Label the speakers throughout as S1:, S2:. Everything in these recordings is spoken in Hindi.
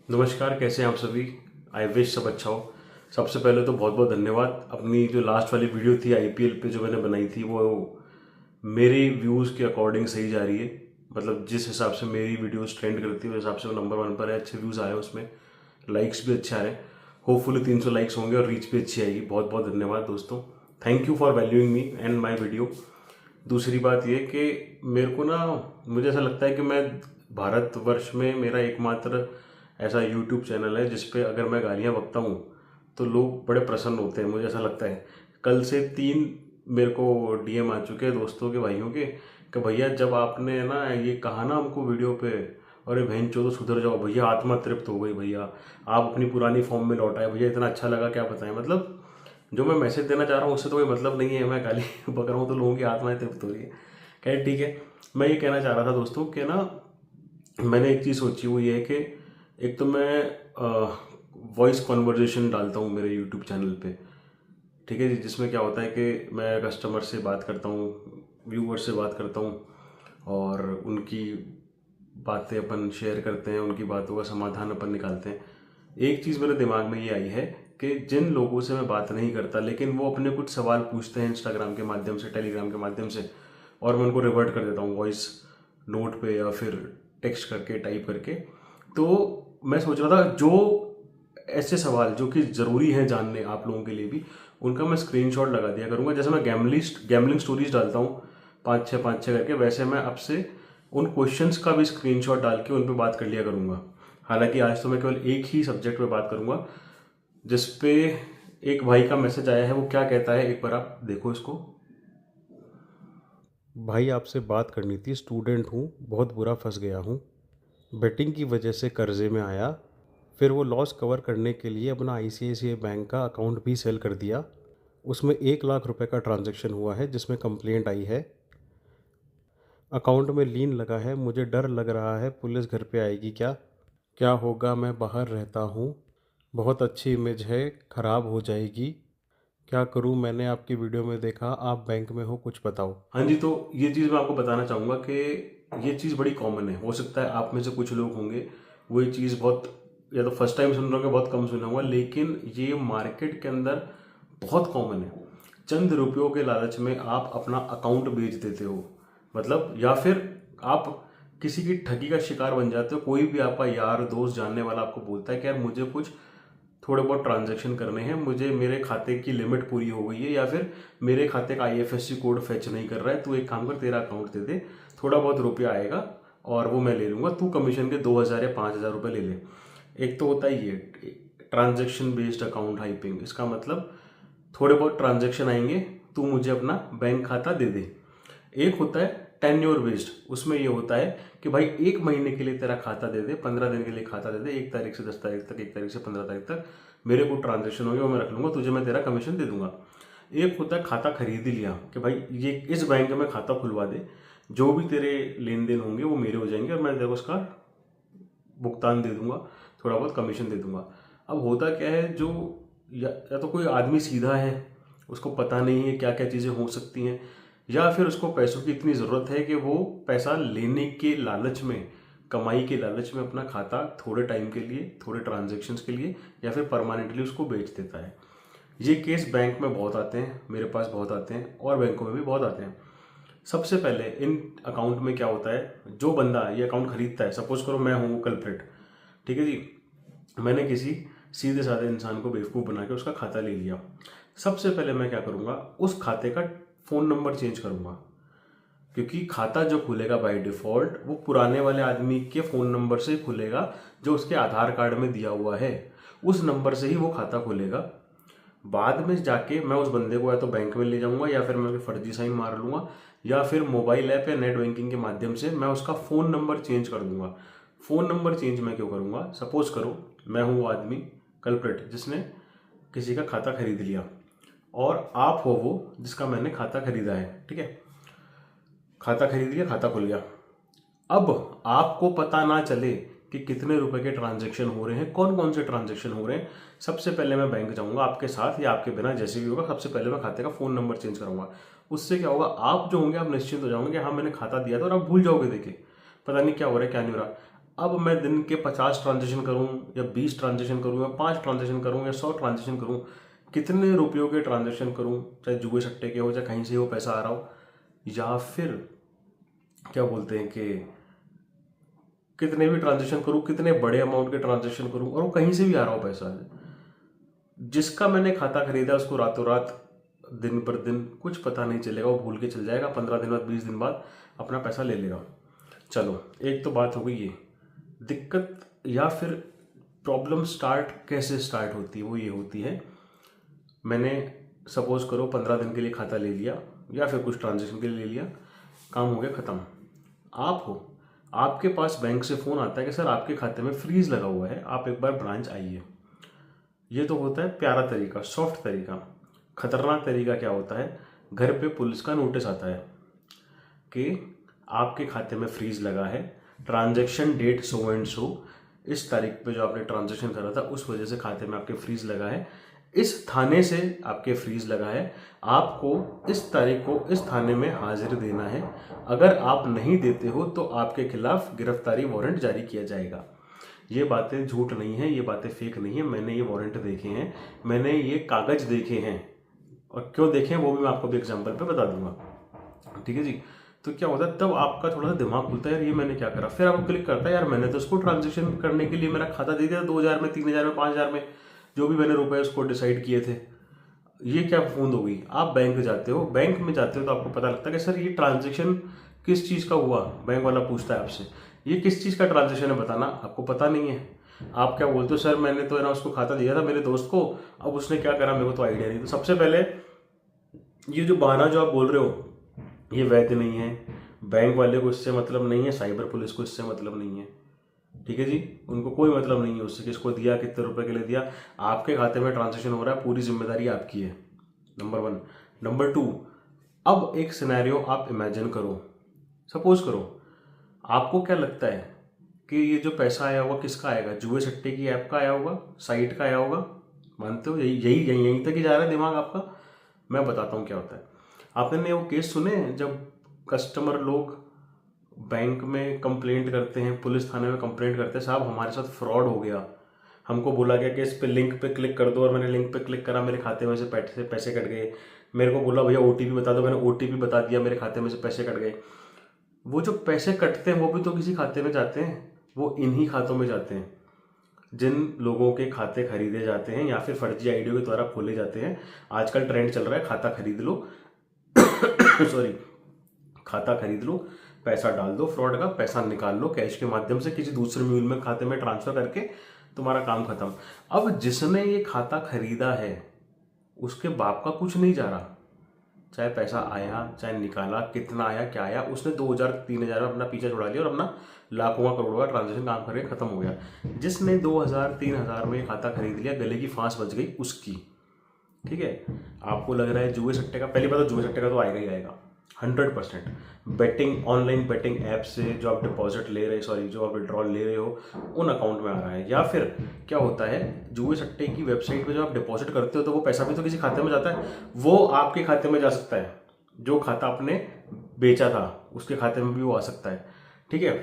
S1: नमस्कार, कैसे हैं आप सभी। आई विश सब अच्छा हो। सबसे पहले तो बहुत बहुत धन्यवाद। अपनी जो लास्ट वाली वीडियो थी आईपीएल पे जो मैंने बनाई थी वो मेरे व्यूज़ के अकॉर्डिंग सही जा रही है। मतलब जिस हिसाब से मेरी वीडियोस ट्रेंड करती है उस हिसाब से वो नंबर 1 पर है। अच्छे व्यूज़ आए हैं उसमें, लाइक्स भी अच्छे आ रहे हैं। होपफुली 300 लाइक्स होंगे और रीच भी अच्छी आएगी। बहुत बहुत धन्यवाद दोस्तों। Thank you for valuing me and my video. दूसरी बात ये कि मेरे को ना, मुझे ऐसा लगता है कि मैं भारतवर्ष में मेरा एकमात्र ऐसा यूट्यूब चैनल है जिस पे अगर मैं गालियाँ बकता हूँ तो लोग बड़े प्रसन्न होते हैं। मुझे ऐसा लगता है। कल से 3 मेरे को डीएम आ चुके हैं दोस्तों के, भाइयों के, कि भैया जब आपने ना ये कहा ना हमको वीडियो पे, अरे बहन चो तो सुधर जाओ भैया, आत्मा तृप्त हो गई भैया, आप अपनी पुरानी फॉर्म में लौट आए भैया, इतना अच्छा लगा क्या बताएं। मतलब जो मैं मैसेज देना चाह रहा हूँ उससे तो कोई मतलब नहीं है, मैं गाली बक रहा हूँ तो लोगों की आत्माएं तृप्त हो रही है। खैर ठीक है। मैं ये कहना चाह रहा था दोस्तों कि ना, मैंने एक चीज़ सोची हुई है कि एक तो मैं वॉइस कॉन्वर्जेशन डालता हूँ मेरे यूट्यूब चैनल पे। ठीक है जी, जिसमें क्या होता है कि मैं कस्टमर से बात करता हूँ, व्यूवर से बात करता हूँ और उनकी बातें अपन शेयर करते हैं, उनकी बातों का समाधान अपन निकालते हैं। एक चीज़ मेरे दिमाग में ये आई है कि जिन लोगों से मैं बात नहीं करता लेकिन वो अपने कुछ सवाल पूछते हैं इंस्टाग्राम के माध्यम से, टेलीग्राम के माध्यम से, और मैं उनको रिवर्ट कर देता हूँ वॉइस नोट पे या फिर टेक्स्ट करके, टाइप करके। तो मैं सोच रहा था जो ऐसे सवाल जो कि ज़रूरी हैं जानने आप लोगों के लिए भी, उनका मैं स्क्रीनशॉट लगा दिया करूँगा। जैसे मैं गैमलिंग स्टोरीज डालता हूँ 5-6 करके, वैसे मैं अब से उन क्वेश्चंस का भी स्क्रीनशॉट डाल के उन पर बात कर लिया करूँगा। हालांकि आज तो मैं केवल एक ही सब्जेक्ट पे बात करूँगा जिस पे एक भाई का मैसेज आया है। वो क्या कहता है, एक बार आप देखो इसको। भाई आपसे बात करनी थी, स्टूडेंट हूँ, बहुत बुरा फंस गया हूँ। बेटिंग की वजह से कर्जे में आया, फिर वो लॉस कवर करने के लिए अपना आईसीआईसीआई बैंक का अकाउंट भी सेल कर दिया। उसमें 1 लाख रुपए का ट्रांजैक्शन हुआ है जिसमें कंप्लेंट आई है। अकाउंट में लीन लगा है, मुझे डर लग रहा है पुलिस घर पे आएगी क्या। क्या होगा, मैं बाहर रहता हूँ, बहुत अच्छी इमेज है, ख़राब हो जाएगी। क्या करूँ, मैंने आपकी वीडियो में देखा, आप बैंक में हो, कुछ बताओ। हाँ जी, तो ये चीज़ मैं आपको बताना चाहूँगा कि ये चीज़ बड़ी कॉमन है। हो सकता है आप में से कुछ लोग होंगे वो ये चीज़ बहुत, या तो फर्स्ट टाइम सुन रहे होंगे, बहुत कम सुना होगा, लेकिन ये मार्केट के अंदर बहुत कॉमन है। चंद रुपयों के लालच में आप अपना अकाउंट बेच देते हो, मतलब, या फिर आप किसी की ठगी का शिकार बन जाते हो। कोई भी आपका यार दोस्त जानने वाला आपको बोलता है कि यार मुझे कुछ थोड़े बहुत ट्रांजैक्शन करने हैं, मुझे मेरे खाते की लिमिट पूरी हो गई है, या फिर मेरे खाते का आईएफएससी कोड फेच नहीं कर रहा है, तू एक काम कर, तेरा अकाउंट दे दे, थोड़ा बहुत रुपया आएगा और वो मैं ले लूँगा, तू कमीशन के 2,000 या 5,000 रुपये ले ले। एक तो होता है ये ट्रांजैक्शन बेस्ड अकाउंट हाइपिंग। इसका मतलब थोड़े बहुत ट्रांजैक्शन आएंगे, तू मुझे अपना बैंक खाता दे दे। एक होता है टेन्योर बेस्ड, उसमें ये होता है कि भाई 1 महीने के लिए तेरा खाता दे दे, 15 दिन के लिए खाता दे दे, 1 तारीख से 10 तारीख तक, 1 तारीख से 15 तारीख तक मेरे को ट्रांजेक्शन होंगे वो मैं रख लूंगा, तुझे मैं तेरा कमीशन दे दूंगा। एक होता है खाता खरीद ही लिया कि भाई ये इस बैंक में खाता खुलवा दे, जो भी तेरे लेन देन होंगे वो मेरे हो जाएंगे और मैं तेरे को उसका भुगतान दे दूंगा, थोड़ा बहुत कमीशन दे दूंगा। अब होता क्या है, जो या तो कोई आदमी सीधा है, उसको पता नहीं है क्या क्या चीज़ें हो सकती हैं, या फिर उसको पैसों की इतनी ज़रूरत है कि वो पैसा लेने के लालच में, कमाई के लालच में अपना खाता थोड़े टाइम के लिए, थोड़े ट्रांजेक्शन्स के लिए, या फिर परमानेंटली उसको बेच देता है। ये केस बैंक में बहुत आते हैं, मेरे पास बहुत आते हैं और बैंकों में भी बहुत आते हैं। सबसे पहले इन अकाउंट में क्या होता है, जो बंदा ये अकाउंट खरीदता है, सपोज करो मैं हूँ कल्प्रिट, ठीक है जी, मैंने किसी सीधे साधे इंसान को बेवकूफ़ बना के उसका खाता ले लिया। सबसे पहले मैं क्या करूँगा, उस खाते का फ़ोन नंबर चेंज करूँगा, क्योंकि खाता जो खुलेगा बाय डिफ़ॉल्ट वो पुराने वाले आदमी के फ़ोन नंबर से खुलेगा, जो उसके आधार कार्ड में दिया हुआ है, उस नंबर से ही वो खाता खुलेगा। बाद में जाके मैं उस बंदे को या तो बैंक में ले जाऊंगा, या फिर मैं फर्जी साइन मार लूंगा, या फिर मोबाइल ऐप या नेट बैंकिंग के माध्यम से मैं उसका फ़ोन नंबर चेंज कर दूंगा। फ़ोन नंबर चेंज मैं क्यों करूंगा, सपोज करो मैं हूँ वो आदमी कल्प्रिट जिसने किसी का खाता खरीद लिया, और आप हो वो जिसका मैंने खाता खरीदा है, ठीक है। खाता खरीद लिया, खाता खुल गया। अब आपको पता ना चले कि कितने रुपए के ट्रांजैक्शन हो रहे हैं, कौन कौन से ट्रांजैक्शन हो रहे हैं, सबसे पहले मैं बैंक जाऊंगा आपके साथ या आपके बिना, जैसे भी होगा। सबसे पहले मैं खाते का फ़ोन नंबर चेंज करूंगा। उससे क्या होगा, आप जो होंगे आप निश्चिंत हो जाओगे कि हाँ मैंने खाता दिया था, और आप भूल जाओगे, देखे पता नहीं क्या हो रहा है क्या नहीं हो रहा। अब मैं दिन के 50 ट्रांजेक्शन करूं या 20 ट्रांजेक्शन करूं या 5 ट्रांजेक्शन करूं या 100 ट्रांजेक्शन करूं, कितने रुपयों के ट्रांजेक्शन करूं, चाहे जुए सट्टे के हो, चाहे कहीं से वो पैसा आ रहा हो, या फिर क्या बोलते हैं कि कितने भी ट्रांजेक्शन करूं, कितने बड़े अमाउंट के ट्रांजेक्शन करूं और वो कहीं से भी आ रहा हो पैसा, जिसका मैंने खाता खरीदा उसको रातों रात दिन पर दिन कुछ पता नहीं चलेगा, वो भूल के चल जाएगा, 15 दिन बाद 20 दिन बाद अपना पैसा ले लेगा। चलो, एक तो बात हो गई ये दिक्कत। या फिर प्रॉब्लम स्टार्ट कैसे स्टार्ट होती है, वो ये होती है, मैंने सपोज करो 15 दिन के लिए खाता ले लिया या फिर कुछ ट्रांजेक्शन के लिए ले लिया, काम हो गया ख़त्म। आप हो, आपके पास बैंक से फ़ोन आता है कि सर आपके खाते में फ्रीज लगा हुआ है, आप एक बार ब्रांच आइए। ये तो होता है प्यारा तरीका, सॉफ्ट तरीका। खतरनाक तरीका क्या होता है, घर पे पुलिस का नोटिस आता है कि आपके खाते में फ्रीज लगा है, transaction date so and so, इस तारीख पे जो आपने ट्रांजैक्शन करा था उस वजह से खाते में आपके फ्रीज लगा है, इस थाने से आपके फ्रीज लगा है, आपको इस तारीख को इस थाने में हाजिर देना है, अगर आप नहीं देते हो तो आपके खिलाफ गिरफ्तारी वारंट जारी किया जाएगा। ये बातें झूठ नहीं है, ये बातें फेक नहीं है, मैंने ये वारंट देखे हैं, मैंने ये कागज देखे हैं, और क्यों देखे हैं वो भी मैं आपको भी एग्जाम्पल पे बता दूंगा। ठीक है जी। तो क्या होता है, तब आपका थोड़ा सा दिमाग खुलता है, यार ये मैंने क्या करा। फिर आपको क्लिक करता है, यार मैंने तो उसको ट्रांजेक्शन करने के लिए मेरा खाता दे दिया 2000 में, 3000 में, 5000 में, जो भी मैंने रुपए उसको डिसाइड किए थे। ये क्या बूंद हो गई। आप बैंक जाते हो, बैंक में जाते हो तो आपको पता लगता है कि सर ये ट्रांजेक्शन किस चीज़ का हुआ। बैंक वाला पूछता है आपसे, ये किस चीज़ का ट्रांजेक्शन है बताना, आपको पता नहीं है। आप क्या बोलते हो, सर मैंने तो है ना उसको खाता दिया था मेरे दोस्त को, अब उसने क्या करा मेरे को तो आइडिया नहीं। तो सबसे पहले ये जो बहाना जो आप बोल रहे हो ये वैध नहीं है, बैंक वाले को इससे मतलब नहीं है, साइबर पुलिस को इससे मतलब नहीं है। ठीक है जी, उनको कोई मतलब नहीं है उससे, किसको दिया, कितने रुपए के लिए दिया, आपके खाते में ट्रांजेक्शन हो रहा है, पूरी जिम्मेदारी आपकी है। नंबर 1। नंबर 2, अब एक सिनेरियो आप इमेजिन करो, सपोज करो, आपको क्या लगता है कि ये जो पैसा आया होगा किसका आएगा, जुए सट्टे की ऐप का आया होगा, साइट का आया होगा, मानते हो? यही यही यही यहीं तक ही जा रहा है दिमाग आपका। मैं बताता हूँ क्या होता है। आपने वो केस सुने जब कस्टमर लोग बैंक में कंप्लेंट करते हैं, पुलिस थाने में कंप्लेंट करते हैं, साहब हमारे साथ फ्रॉड हो गया, हमको बोला गया कि इस पे लिंक पे क्लिक कर दो, और मैंने लिंक पे क्लिक करा, मेरे खाते में से पैसे कट गए। मेरे को बोला भैया ओटीपी बता दो, मैंने ओटीपी बता दिया, मेरे खाते में से पैसे कट गए। वो जो पैसे कटते हैं वो भी तो किसी खाते में जाते हैं, वो इन्हीं खातों में जाते हैं जिन लोगों के खाते खरीदे जाते हैं या फिर फर्जी आईडियों के द्वारा खोले जाते हैं। आजकल ट्रेंड चल रहा है खाता खरीद लो सॉरी, खाता खरीद लो, पैसा डाल दो, फ्रॉड का पैसा निकाल लो कैश के माध्यम से किसी दूसरे म्यूल में खाते में ट्रांसफर करके, तुम्हारा काम खत्म। अब जिसने ये खाता खरीदा है उसके बाप का कुछ नहीं जा रहा, चाहे पैसा आया चाहे निकाला, कितना आया क्या आया, उसने 2000-3000 में अपना पीछा छुड़ा लिया और अपना लाखों का करोड़ों का ट्रांजेक्शन काम करके खत्म हो गया। जिसने 2000-3000 में खाता खरीद लिया, गले की फांस बच गई उसकी। ठीक है, आपको लग रहा है जुए सट्टे का, पहली बात तो जुए सट्टे का तो आएगा ही आएगा 100%। बेटिंग, ऑनलाइन बेटिंग ऐप से जो आप डिपॉजिट ले रहे, सॉरी जो आप विड्रॉल ले रहे हो उन अकाउंट में आ रहा है। या फिर क्या होता है, जुए सट्टे की वेबसाइट पे जो आप डिपॉजिट करते हो तो वो पैसा भी तो किसी खाते में जाता है, वो आपके खाते में जा सकता है, जो खाता आपने बेचा था उसके खाते में भी वो आ सकता है। ठीक है,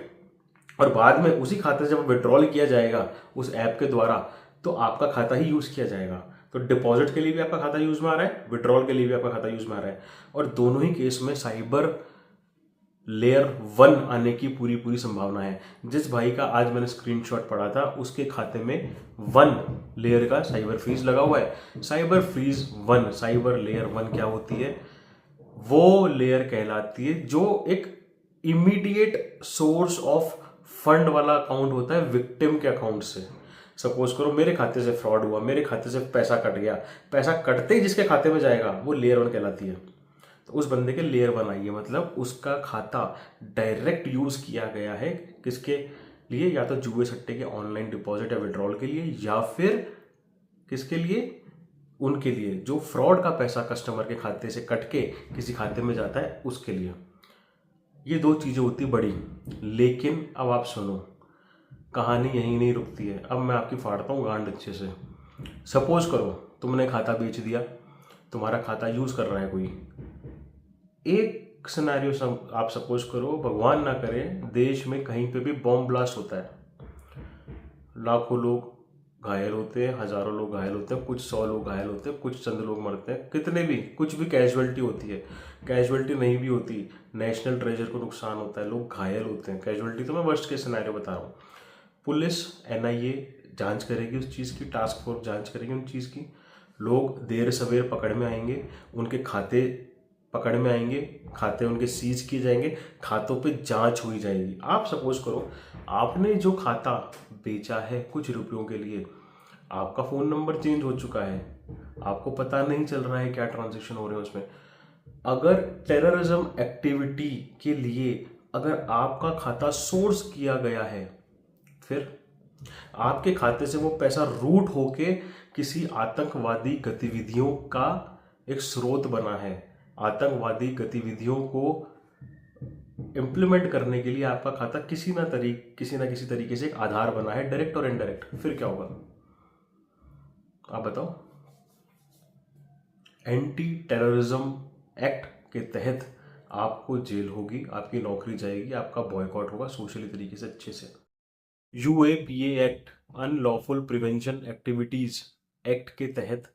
S1: और बाद में उसी खाते से जब विड्रॉल किया जाएगा उस ऐप के द्वारा तो आपका खाता ही यूज किया जाएगा। तो डिपॉजिट के लिए भी आपका खाता यूज में आ रहा है, विड्रॉल के लिए भी आपका खाता यूज में आ रहा है, और दोनों ही केस में साइबर लेयर 1 आने की पूरी संभावना है। जिस भाई का आज मैंने स्क्रीनशॉट पढ़ा था उसके खाते में 1 लेयर का साइबर फ्रीज लगा हुआ है। साइबर फ्रीज 1, साइबर लेयर 1 क्या होती है, वो लेयर कहलाती है जो एक इमीडिएट सोर्स ऑफ फंड वाला अकाउंट होता है विक्टिम के अकाउंट से। सपोज करो मेरे खाते से फ्रॉड हुआ, मेरे खाते से पैसा कट गया, पैसा कटते ही जिसके खाते में जाएगा वो लेयर 1 कहलाती है। तो उस बंदे के लेयर 1 आई है, मतलब उसका खाता डायरेक्ट यूज किया गया है किसके लिए, या तो जुए सट्टे के ऑनलाइन डिपॉजिट या विड्रॉल के लिए, या फिर किसके लिए, उनके लिए जो फ्रॉड का पैसा कस्टमर के खाते से कट के किसी खाते में जाता है उसके लिए। ये 2 चीजें होती बड़ी। लेकिन अब आप सुनो, कहानी यहीं नहीं रुकती है। अब मैं आपकी फाड़ता हूँ गांड अच्छे से। सपोज करो तुमने खाता बेच दिया, तुम्हारा खाता यूज कर रहा है कोई। एक सिनेरियो आप सपोज करो, भगवान ना करे देश में कहीं पे भी बॉम्ब ब्लास्ट होता है, लाखों लोग घायल होते हैं, हजारों लोग घायल होते हैं, कुछ 100 लोग घायल होते हैं, कुछ चंद लोग मरते हैं, कितने भी कुछ भी कैजुअलिटी होती है, कैजुअलिटी नहीं भी होती, नेशनल ट्रेजर को नुकसान होता है, लोग घायल होते हैं। कैजुअलिटी तो मैं वर्स्ट केस सिनेरियो बता रहा हूँ। पुलिस, एनआईए जांच करेगी उस चीज़ की, टास्क फोर्स जांच करेगी उन चीज़ की, लोग देर सवेर पकड़ में आएंगे, उनके खाते पकड़ में आएंगे, खाते उनके सीज किए जाएंगे, खातों पे जांच हुई जाएगी। आप सपोज करो आपने जो खाता बेचा है कुछ रुपयों के लिए, आपका फ़ोन नंबर चेंज हो चुका है, आपको पता नहीं चल रहा है क्या ट्रांजेक्शन हो रहे हैं उसमें। अगर टेररिज्म एक्टिविटी के लिए अगर आपका खाता सोर्स किया गया है, फिर आपके खाते से वो पैसा रूट होके किसी आतंकवादी गतिविधियों का एक स्रोत बना है, आतंकवादी गतिविधियों को इम्प्लीमेंट करने के लिए आपका खाता किसी ना किसी तरीके से एक आधार बना है, डायरेक्ट और इनडायरेक्ट, फिर क्या होगा आप बताओ। एंटी टेररिज्म एक्ट के तहत आपको जेल होगी, आपकी नौकरी जाएगी, आपका बॉयकॉट होगा सोशली तरीके से अच्छे से। UAPA act, unlawful prevention activities act के तहत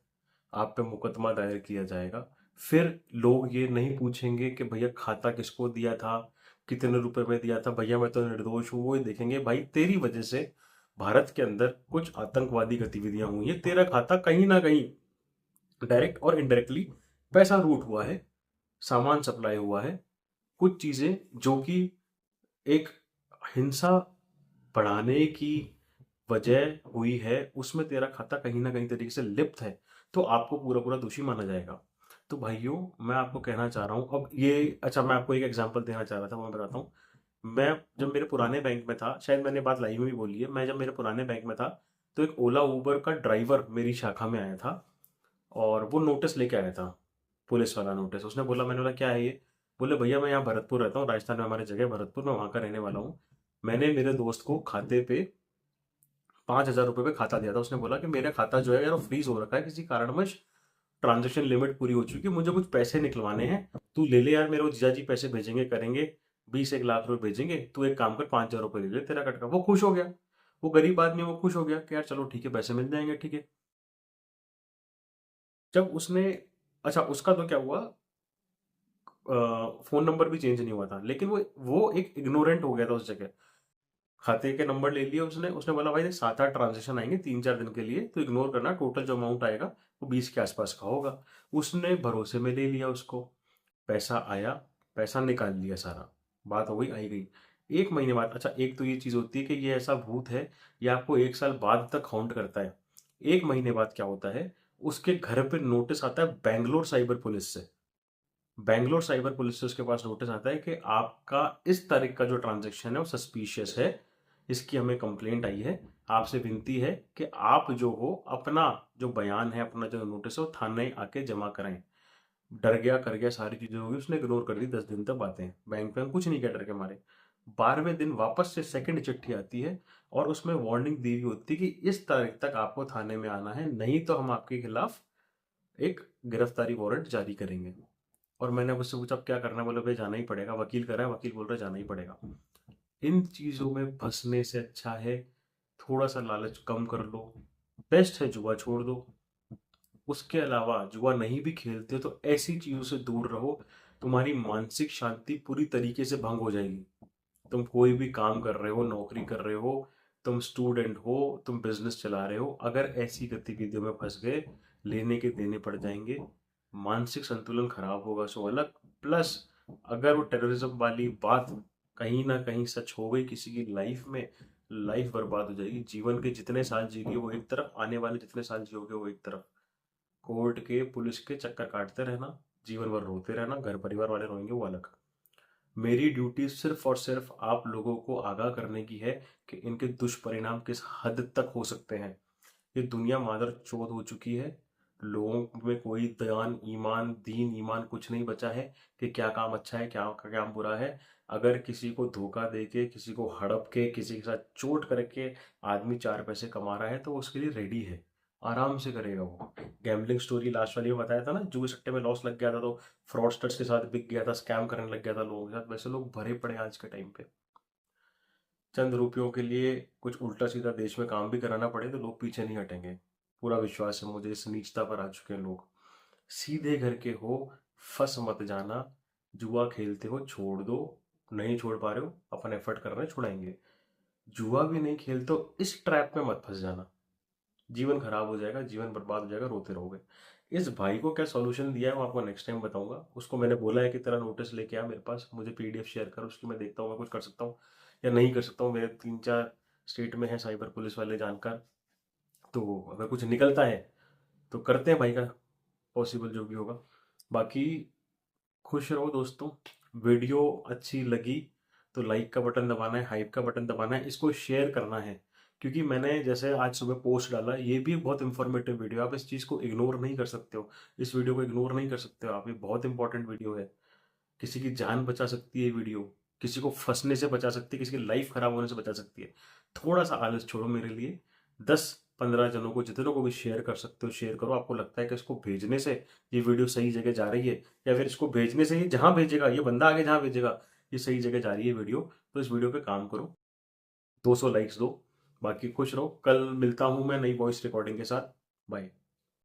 S1: आप पे मुकदमा दायर किया जाएगा। फिर लोग ये नहीं पूछेंगे कि भैया खाता किसको दिया था, कितने रुपए में दिया था, भैया मैं तो निर्दोष हूँ। वो ये देखेंगे भाई तेरी वजह से भारत के अंदर कुछ आतंकवादी गतिविधियां हुई है, तेरा खाता कहीं ना कहीं डायरेक्ट और इनडायरेक्टली पैसा रूट हुआ है, सामान सप्लाई हुआ है, कुछ चीजें जो कि एक हिंसा बढ़ाने की वजह हुई है उसमें तेरा खाता कहीं ना कहीं तरीके से लिप्त है, तो आपको पूरा पूरा दोषी माना जाएगा। तो भाइयों मैं आपको कहना चाह रहा हूँ अब ये, अच्छा मैं आपको एक एग्जांपल देना चाह रहा था, वो मैं बताता हूँ। मैं जब मेरे पुराने बैंक में था, शायद मैंने बात लाइव में भी बोली है, मैं जब मेरे पुराने बैंक में था तो एक ओला उबर का ड्राइवर मेरी शाखा में आया था और वो नोटिस लेके आया था, पुलिस वाला नोटिस। उसने बोला, मैंने बोला क्या है ये? बोले भैया मैं यहाँ भरतपुर रहता हूँ, राजस्थान में हमारी जगह भरतपुर, मैं वहाँ का रहने वाला हूँ। मैंने मेरे दोस्त को खाते पे 5,000 रुपये पे खाता दिया था। उसने बोला कि मेरा खाता जो है यार फ्रीज हो रखा है किसी कारणवश, ट्रांजेक्शन लिमिट पूरी हो चुकी है, मुझे कुछ पैसे निकलवाने हैं, तू ले ले यार, मेरे जीजा जी पैसे भेजेंगे करेंगे, 20-1 लाख रुपए भेजेंगे, तू एक काम कर 5,000 रुपये ले ले तेरा कटका। वो खुश हो गया, वो गरीब आदमी, वो खुश हो गया कि यार चलो ठीक है पैसे मिल जाएंगे, ठीक है। जब उसने, अच्छा उसका तो क्या हुआ, फोन नंबर भी चेंज नहीं हुआ था, लेकिन वो एक इग्नोरेंट हो गया था उस जगह। खाते के नंबर ले लिए उसने, उसने बोला भाई 7-8 ट्रांजेक्शन आएंगे 3-4 दिन के लिए, तो इग्नोर करना, टोटल जो अमाउंट आएगा वो 20 के आसपास का होगा। उसने भरोसे में ले लिया उसको, पैसा आया, पैसा निकाल लिया सारा, बात हो गई, आई गई। 1 महीने बाद, अच्छा एक तो ये चीज होती है कि ये ऐसा भूत है, ये आपको 1 साल बाद तक हाउंट करता है। 1 महीने बाद क्या होता है, उसके घर पे नोटिस आता है बैंगलोर साइबर पुलिस से। बैंगलोर साइबर पुलिस से उसके पास नोटिस आता है कि आपका इस तारीख का जो ट्रांजैक्शन है वो सस्पिशियस है, इसकी हमें कंप्लेंट आई है, आपसे विनती है कि आप जो हो अपना जो बयान है, अपना जो नोटिस है वो थाने आके जमा कराएं। डर गया, कर गया, सारी चीजें होगी, उसने इग्नोर कर दी 10 दिन तक बातें, बैंक पे कुछ नहीं किया डर के मारे। 12वें दिन वापस से सेकंड चिट्ठी आती है और उसमें वार्निंग दी हुई होती है कि इस तारीख तक आपको थाने में आना है, नहीं तो हम आपके खिलाफ एक गिरफ्तारी वारंट जारी करेंगे। और मैंने उससे पूछा अब क्या करना है? बोले भाई जाना ही पड़ेगा, वकील कर रहा है, वकील बोल रहा है जाना ही पड़ेगा। इन चीजों में फंसने से अच्छा है थोड़ा सा लालच कम कर लो, बेस्ट है जुआ छोड़ दो। उसके अलावा जुआ नहीं भी खेलते तो ऐसी चीजों से दूर रहो, तुम्हारी मानसिक शांति पूरी तरीके से भंग हो जाएगी। तुम कोई भी काम कर रहे हो, नौकरी कर रहे हो, तुम स्टूडेंट हो, तुम बिजनेस चला रहे हो, अगर ऐसी गतिविधियों में फंस गए, लेने के देने पड़ जाएंगे, मानसिक संतुलन खराब होगा सो अलग। प्लस अगर वो टेररिज्म वाली बात कहीं ना कहीं सच हो गई किसी की लाइफ में, लाइफ बर्बाद हो जाएगी। जीवन के जितने साल जियोगे वो एक तरफ, आने वाले जितने साल जियोगे वो एक तरफ, कोर्ट के पुलिस के चक्कर काटते रहना, जीवन भर रोते रहना, घर परिवार वाले रोएंगे वो अलग। मेरी ड्यूटी सिर्फ और सिर्फ आप लोगों को आगाह करने की है कि इनके दुष्परिणाम किस हद तक हो सकते हैं। ये दुनिया मादर चौध हो चुकी है, लोगों में कोई दयान ईमान दीन ईमान कुछ नहीं बचा है कि क्या काम अच्छा है क्या काम बुरा है। अगर किसी को धोखा दे के, किसी को हड़प के, किसी के साथ चोट करके आदमी 4 पैसे कमा रहा है तो वो उसके लिए रेडी है, आराम से करेगा वो। गैम्बलिंग स्टोरी लास्ट वाली में बताया था ना, जुए सट्टे में लॉस लग गया था तो फ्रॉडस्टर्स के साथ बिक गया था, स्कैम करने लग गया था लोगों के साथ, वैसे लोग भरे पड़े हैं आज के टाइम पे। चंद रुपयों के लिए कुछ उल्टा सीधा देश में काम भी कराना पड़े तो लोग पीछे नहीं हटेंगे। पूरा विश्वास है मुझे, इस नीचता पर आ चुके हैं लोग। सीधे घर के हो, फंस मत जाना। जुआ खेलते हो छोड़ दो, नहीं छोड़ पा रहे हो अपन एफर्ट कर रहे हैं छुड़ाएंगे। जुआ भी नहीं खेलते हो, इस ट्रैप में मत फंस जाना। जीवन खराब हो जाएगा, जीवन बर्बाद हो जाएगा, रोते रहोगे। इस भाई को क्या सॉल्यूशन दिया है वो आपको नेक्स्ट टाइम बताऊंगा। उसको मैंने बोला है कि तेरा नोटिस लेके आ मेरे पास, मुझे पीडीएफ शेयर कर, उसकी मैं देखता हूँ मैं कुछ कर सकता हूँ या नहीं कर सकता हूँ। मेरे 3-4 स्टेट में है साइबर पुलिस वाले जानकार, तो अगर कुछ निकलता है तो करते हैं भाई का पॉसिबल जो भी होगा। बाकी खुश रहो दोस्तों। वीडियो अच्छी लगी तो लाइक का बटन दबाना है, हाइप का बटन दबाना है, इसको शेयर करना है। क्योंकि मैंने जैसे आज सुबह पोस्ट डाला, ये भी बहुत इंफॉर्मेटिव वीडियो, आप इस चीज़ को इग्नोर नहीं कर सकते हो। इस वीडियो को इग्नोर नहीं कर सकते हो आप, ये बहुत इंपॉर्टेंट वीडियो है। किसी की जान बचा सकती है ये वीडियो, किसी को फंसने से बचा सकती है, किसी की लाइफ खराब होने से बचा सकती है। थोड़ा सा आलस छोड़ो मेरे लिए, 10-15 जनों को, जितनों को भी शेयर कर सकते हो शेयर करो। आपको लगता है कि इसको भेजने से ये वीडियो सही जगह जा रही है, या फिर इसको भेजने से ही जहां भेजेगा ये बंदा आगे, जहां भेजेगा ये सही जगह जा रही है वीडियो, तो इस वीडियो पे काम करो। 200 लाइक्स दो। बाकी खुश रहो, कल मिलता हूं मैं नई वॉइस रिकॉर्डिंग के साथ। बाय।